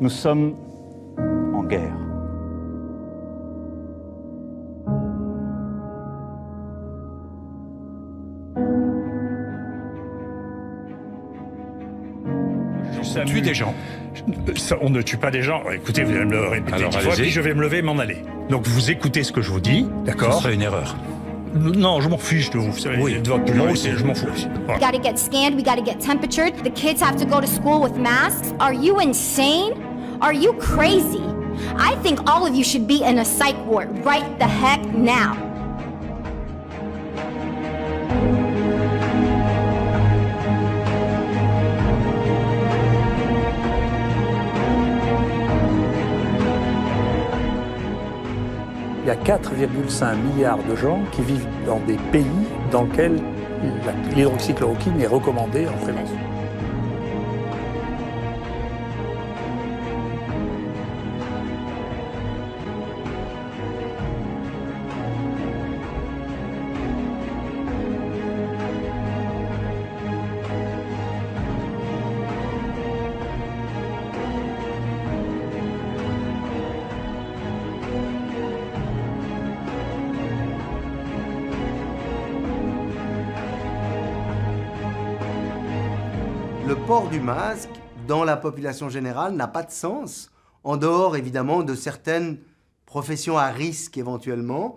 Nous sommes en guerre. On tue des gens. On ne tue pas des gens. Écoutez, vous allez me le répéter Alors, 10 fois, allez-y. puis je vais me lever et m'en aller. Donc vous écoutez ce que je vous dis, Ce d'accord? serait une erreur. Non, je m'en fiche de vous. Vous savez, Oui, de votre moi pluralité, aussi. je m'en fous aussi. Voilà. We gotta get scanned, we gotta get temperatured. The kids have to go to school with masks. Are you insane? Are you crazy? I think all of you should be in a psych ward right the heck now. Il y a 4,5 milliards de gens qui vivent dans des pays dans lesquels l'hydroxychloroquine est recommandée en prévention. Le port du masque dans la population générale n'a pas de sens, en dehors évidemment de certaines professions à risque éventuellement.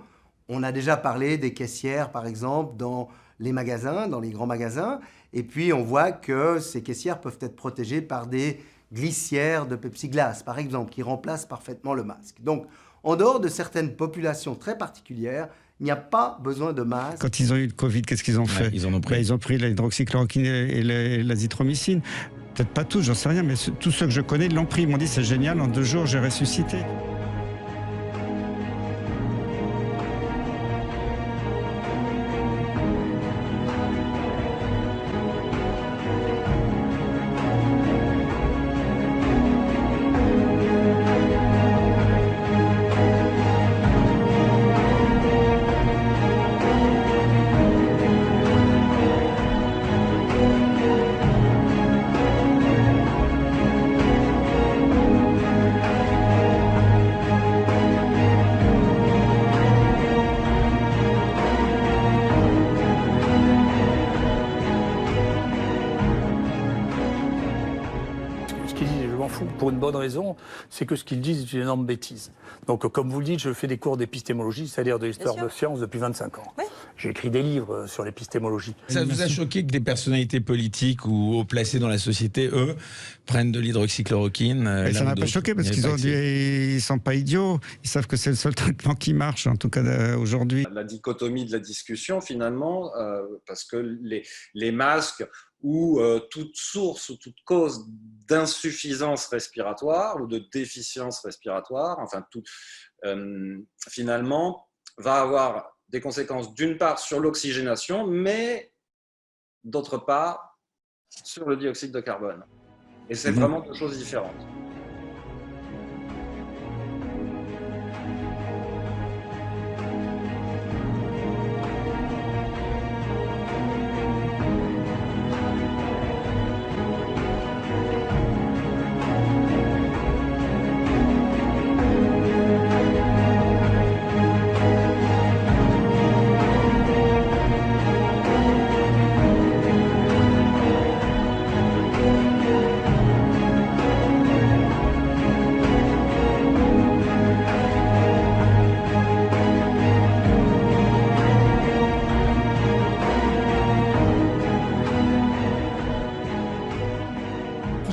On a déjà parlé des caissières par exemple dans les magasins, dans les grands magasins, et puis on voit que ces caissières peuvent être protégées par des glissières de Pepsi-Glace par exemple, qui remplacent parfaitement le masque. Donc en dehors de certaines populations très particulières, il n'y a pas besoin de masque. Quand ils ont eu le Covid, qu'est-ce qu'ils ont fait? Ils en ont pris. Ils ont pris l'hydroxychloroquine et l'azithromycine. Peut-être pas tous, j'en sais rien, mais tous ceux que je connais l'ont pris. Ils m'ont dit c'est génial, en 2 jours j'ai ressuscité. Ce qu'ils disent, je m'en fous, pour une bonne raison, c'est que ce qu'ils disent est une énorme bêtise. Donc, comme vous le dites, je fais des cours d'épistémologie, c'est-à-dire de l'histoire de science depuis 25 ans. Oui. J'ai écrit des livres sur l'épistémologie. Ça vous a choqué que des personnalités politiques ou haut placées dans la société, eux, prennent de l'hydroxychloroquine Et ça m'a pas choqué parce qu'ils ont dit ils sont pas idiots, ils savent que c'est le seul traitement qui marche, en tout cas aujourd'hui. La dichotomie de la discussion finalement, parce que les masques ou toute source ou toute cause d'insuffisance respiratoire ou de déficience respiratoire, enfin tout, finalement, va avoir des conséquences d'une part sur l'oxygénation, mais d'autre part sur le dioxyde de carbone. Et c'est vraiment 2 choses différentes.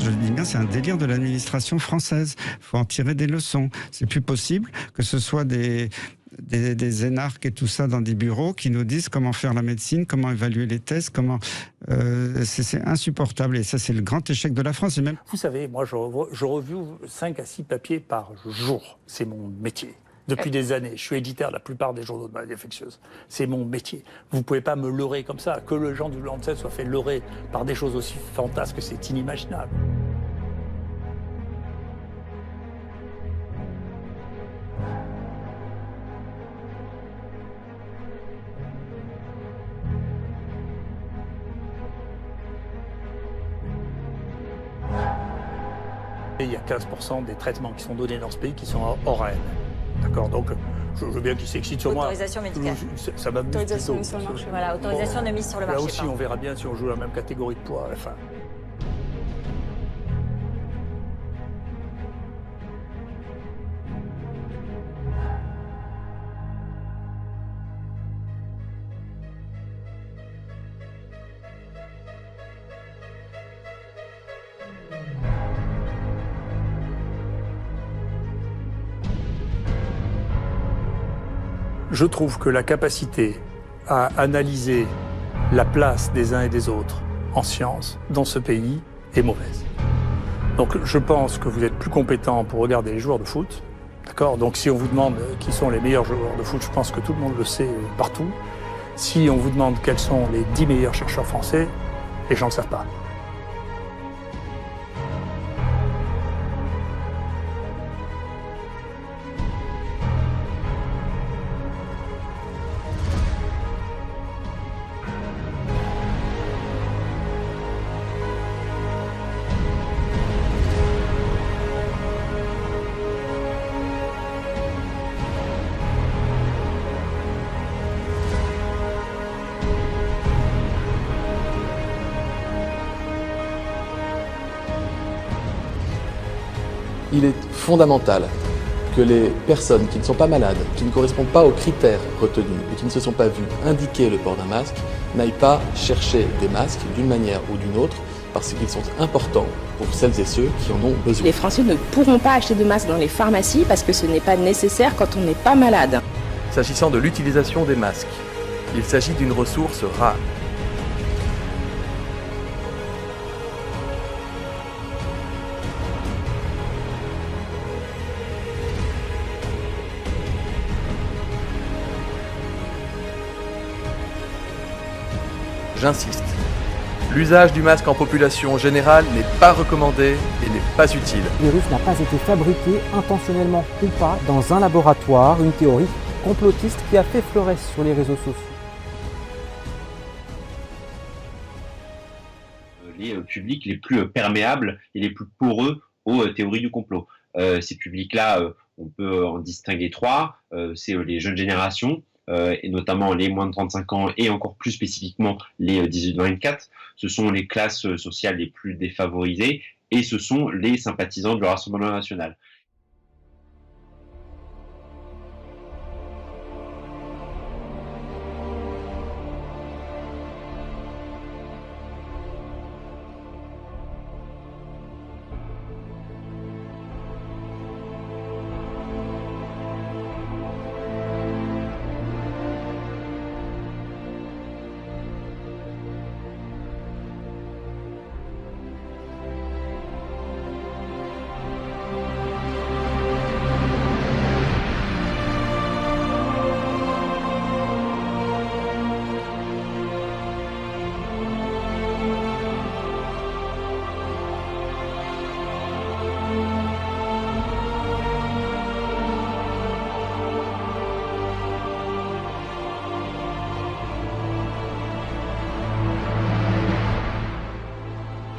Je dis bien, c'est un délire de l'administration française. Il faut en tirer des leçons. C'est plus possible que ce soit des énarques et tout ça dans des bureaux qui nous disent comment faire la médecine, comment évaluer les tests, comment c'est insupportable. Et ça, c'est le grand échec de la France. Et même... Vous savez, moi, je review 5 à 6 papiers par jour. C'est mon métier. Depuis des années. Je suis éditeur de la plupart des journaux de maladies infectieuses. C'est mon métier. Vous ne pouvez pas me leurrer comme ça. Que le gens du Lancet soient fait leurrer par des choses aussi fantasques, c'est inimaginable. Et il y a 15% des traitements qui sont donnés dans ce pays qui sont hors AMM. D'accord, donc je veux bien qu'il s'excite sur moi. Autorisation médicale. Ça m'amuse Autorisation plutôt. mise sur le marché. Voilà, autorisation de mise sur le Là marché. aussi, on verra bien si on joue la même catégorie de poids à la fin. Je trouve que la capacité à analyser la place des uns et des autres en sciences dans ce pays est mauvaise. Donc je pense que vous êtes plus compétent pour regarder les joueurs de foot. D'accord ? Donc si on vous demande qui sont les meilleurs joueurs de foot, je pense que tout le monde le sait partout. Si on vous demande quels sont les 10 meilleurs chercheurs français, les gens ne le savent pas. Il est fondamental que les personnes qui ne sont pas malades, qui ne correspondent pas aux critères retenus et qui ne se sont pas vues indiquer le port d'un masque, n'aillent pas chercher des masques d'une manière ou d'une autre parce qu'ils sont importants pour celles et ceux qui en ont besoin. Les Français ne pourront pas acheter de masques dans les pharmacies parce que ce n'est pas nécessaire quand on n'est pas malade. S'agissant de l'utilisation des masques, il s'agit d'une ressource rare. J'insiste, l'usage du masque en population générale n'est pas recommandé et n'est pas utile. Le virus n'a pas été fabriqué intentionnellement ou pas dans un laboratoire, une théorie complotiste qui a fait florès sur les réseaux sociaux. Les publics les plus perméables et les plus poreux aux théories du complot. Ces publics-là, on peut en distinguer trois. C'est les jeunes générations, et notamment les moins de 35 ans et encore plus spécifiquement les 18-24. Ce sont les classes sociales les plus défavorisées et ce sont les sympathisants du Rassemblement national.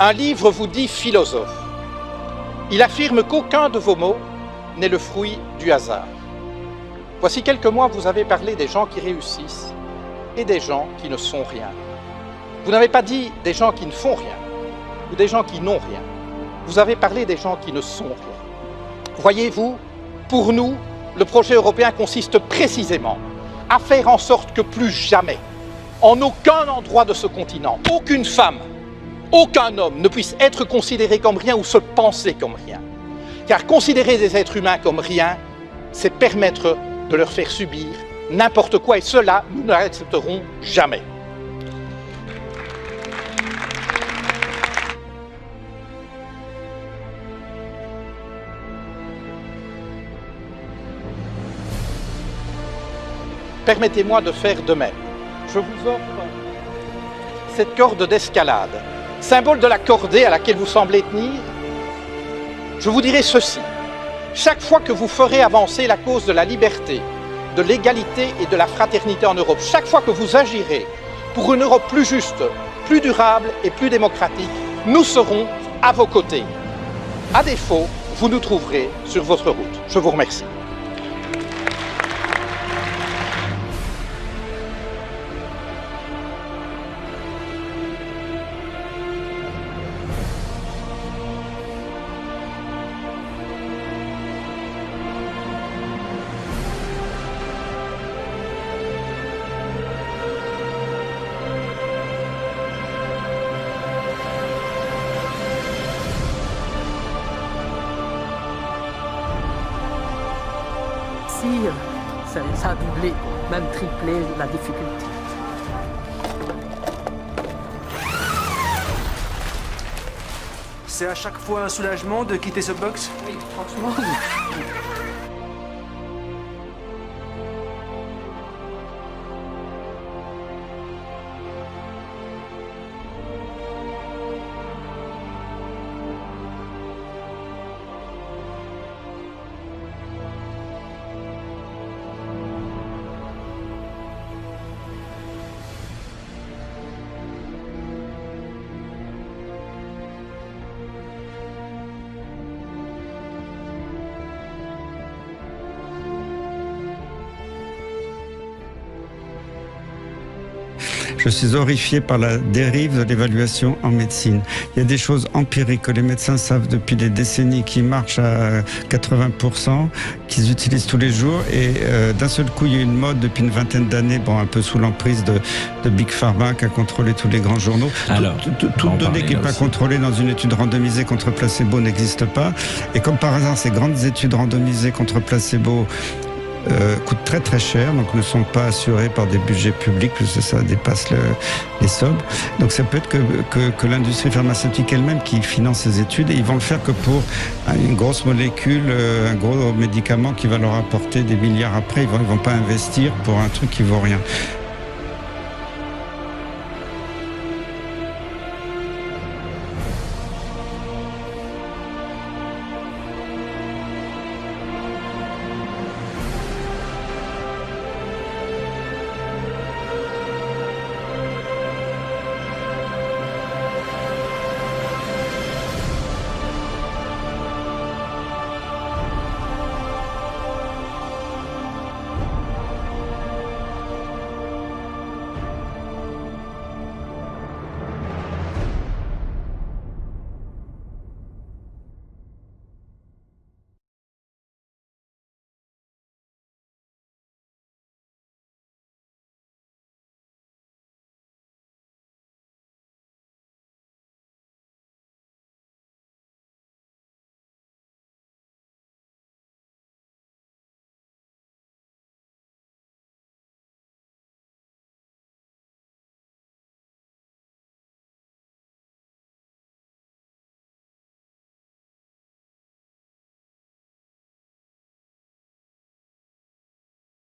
Un livre vous dit philosophe. Il affirme qu'aucun de vos mots n'est le fruit du hasard. Voici quelques mois, vous avez parlé des gens qui réussissent et des gens qui ne sont rien. Vous n'avez pas dit des gens qui ne font rien ou des gens qui n'ont rien. Vous avez parlé des gens qui ne sont rien. Voyez-vous, pour nous, le projet européen consiste précisément à faire en sorte que plus jamais, en aucun endroit de ce continent, aucune femme, aucun homme ne puisse être considéré comme rien ou se penser comme rien. Car considérer des êtres humains comme rien, c'est permettre de leur faire subir n'importe quoi et cela, nous ne l'accepterons jamais. Permettez-moi de faire de même. Je vous offre cette corde d'escalade, symbole de la cordée à laquelle vous semblez tenir. Je vous dirai ceci. Chaque fois que vous ferez avancer la cause de la liberté, de l'égalité et de la fraternité en Europe, chaque fois que vous agirez pour une Europe plus juste, plus durable et plus démocratique, nous serons à vos côtés. À défaut, vous nous trouverez sur votre route. Je vous remercie. Ça a doublé, même triplé la difficulté. C'est à chaque fois un soulagement de quitter ce box? Oui, franchement, oui. Je suis horrifié par la dérive de l'évaluation en médecine. Il y a des choses empiriques que les médecins savent depuis des décennies, qui marchent à 80%, qu'ils utilisent tous les jours. Et d'un seul coup, il y a une mode depuis une vingtaine d'années, bon, un peu sous l'emprise de Big Pharma, qui a contrôlé tous les grands journaux. Alors, toute donnée qui n'est pas contrôlée dans une étude randomisée contre placebo n'existe pas. Et comme par hasard, ces grandes études randomisées contre placebo coûtent très très cher, donc ne sont pas assurés par des budgets publics, puisque ça dépasse les sommes. Donc ça peut être que l'industrie pharmaceutique elle-même qui finance ces études, et ils vont le faire que pour une grosse molécule, un gros médicament qui va leur apporter des milliards après. Ils vont pas investir pour un truc qui vaut rien.